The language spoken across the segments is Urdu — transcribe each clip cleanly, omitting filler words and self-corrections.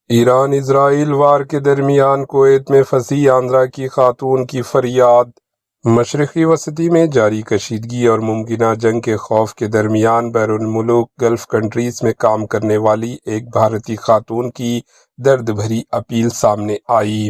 ایران اسرائیل وار کے درمیان کویت میں پھنسی آندرا کی خاتون کی فریاد۔ مشرقی وسطی میں جاری کشیدگی اور ممکنہ جنگ کے خوف کے درمیان بیرون ملک گلف کنٹریز میں کام کرنے والی ایک بھارتی خاتون کی درد بھری اپیل سامنے آئی۔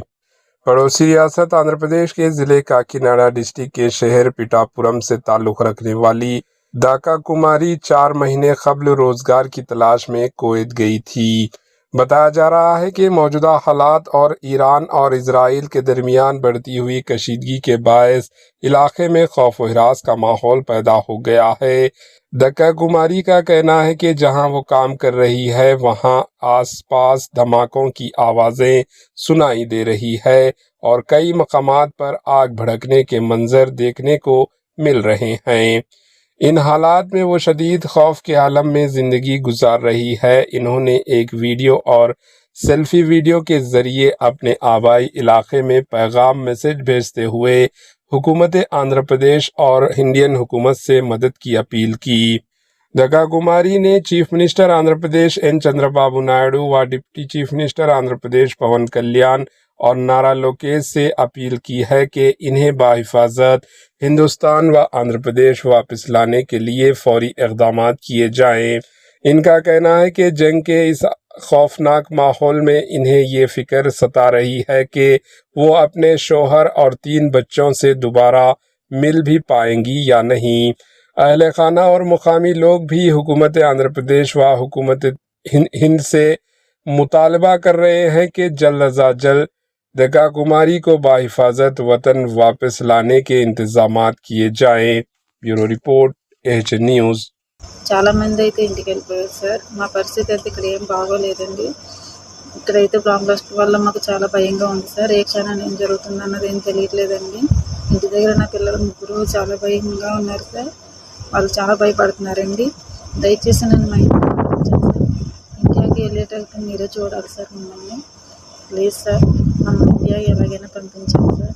پڑوسی ریاست آندھرا پردیش کے ضلع کاکیناڈا ڈسٹرکٹ کے شہر پٹاپورم سے تعلق رکھنے والی داکا کماری 4 مہینے قبل روزگار کی تلاش میں کویت گئی تھی۔ بتایا جا رہا ہے کہ موجودہ حالات اور ایران اور اسرائیل کے درمیان بڑھتی ہوئی کشیدگی کے باعث علاقے میں خوف و ہراس کا ماحول پیدا ہو گیا ہے۔ داکا کماری کا کہنا ہے کہ جہاں وہ کام کر رہی ہے وہاں آس پاس دھماکوں کی آوازیں سنائی دے رہی ہے اور کئی مقامات پر آگ بھڑکنے کے منظر دیکھنے کو مل رہے ہیں۔ ان حالات میں وہ شدید خوف کے عالم میں زندگی گزار رہی ہے۔ انہوں نے ایک ویڈیو اور سیلفی ویڈیو کے ذریعے اپنے آبائی علاقے میں پیغام میسج بھیجتے ہوئے حکومت آندھرا پردیش اور انڈین حکومت سے مدد کی اپیل کی۔ داکا کماری نے chief minister Andhra Pradesh N Chandra Babu Naidu و deputy chief minister Andhra Pradesh Pawan Kalyan اور نارا لوکیش سے اپیل کی ہے کہ انہیں بحفاظت ہندوستان و آندھرا پردیش واپس لانے کے لیے فوری اقدامات کیے جائیں۔ ان کا کہنا ہے کہ جنگ کے اس خوفناک ماحول میں انہیں یہ فکر ستا رہی ہے کہ وہ اپنے شوہر اور 3 بچوں سے دوبارہ مل بھی پائیں گی یا نہیں۔ اہل خانہ اور مقامی لوگ بھی حکومت آندھرا پردیش و حکومت ہند سے مطالبہ کر رہے ہیں کہ جلد از جلد داکا کماری کو بحفاظت وطن واپس لانے کے انتظامات کیے جائیں۔ Bureau report AHN news. చాలా మంది అయితే ఇంటికి వెళ్ళిపోయారు సార్. మా పరిస్థితి అయితే ఇక్కడ ఏం బాగోలేదండి. ఇక్కడైతే బ్లాస్ట్ వల్ల మాకు చాలా భయంగా ఉంది సార్. ఏ క్షణాన్ని ఏం జరుగుతుంది అన్నది ఏం తెలియట్లేదండి. ఇంటి దగ్గర నా పిల్లలు 3 చాలా భయంగా ఉన్నారు సార్. వాళ్ళు చాలా భయపడుతున్నారండి. దయచేసి నన్ను మా ఇంటికి పంపించండి సార్. ఇండియాకి వెళ్ళేటట్టు మీరే చూడాలి సార్ మమ్మల్ని. ప్లీజ్ సార్, మమ్మల్ని ఇండియా ఎలాగైనా పంపించండి సార్.